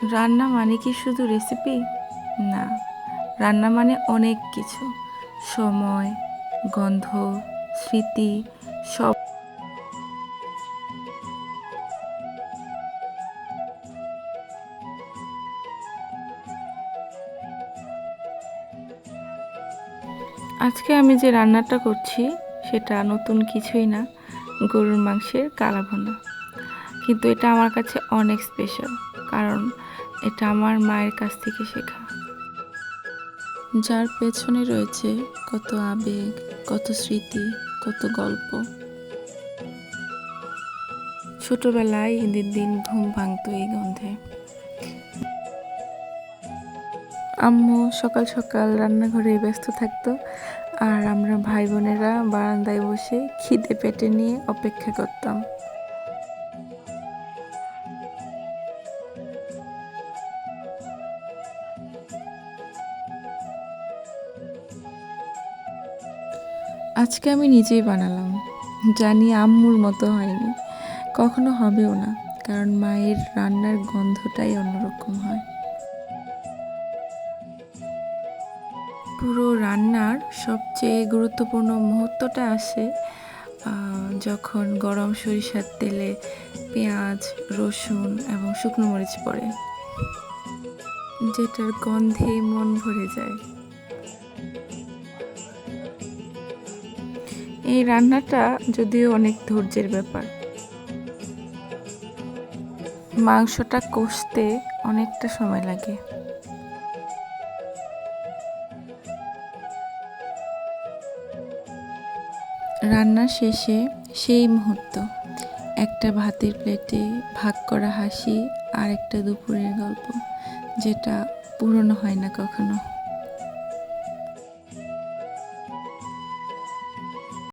রান্না মানে কি শুধু রেসিপি? না, রান্না মানে অনেক কিছু। সময়, গন্ধ, স্মৃতি সব। আজকে আমি যে রান্নাটা করছি সেটা নতুন কিছুই না, গরুর মাংসের কালাভুনা। কিন্তু এটা আমার কাছে অনেক স্পেশাল, কারণ এটা আমার মায়ের কাছ থেকে শেখা, যার পেছনে রয়েছে কত আবেগ, কত স্মৃতি, কত গল্প। ছোটবেলায় ঈদের দিন ঘুম ভাঙতো এই গন্ধে। আম্মু সকাল সকাল রান্নাঘরে ব্যস্ত থাকতো, আর আমরা ভাই বোনেরা বারান্দায় বসে খিদে পেটে নিয়ে অপেক্ষা করতাম। আজকে আমি নিজেই বানালাম, জানি আম্মুর মতো হয়নি, কখনো হবেও না, কারণ মায়ের রান্নার গন্ধটাই অন্যরকম হয়। পুরো রান্নার সবচেয়ে গুরুত্বপূর্ণ মুহূর্তটা আসে যখন গরম সরিষার তেলে পেঁয়াজ, রসুন এবং শুকনো মরিচ পড়ে, যেটার গন্ধে মন ভরে যায়। এই রান্নাটা যদিও অনেক ধৈর্যের ব্যাপার। মাংসটা কষতে অনেকটা সময় লাগে। রান্না শেষে সেই মুহূর্ত, একটা ভাতের প্লেটে ভাগ করা হাসি আর একটা দুপুরের গল্প, যেটা পুরনো হয় না কখনো।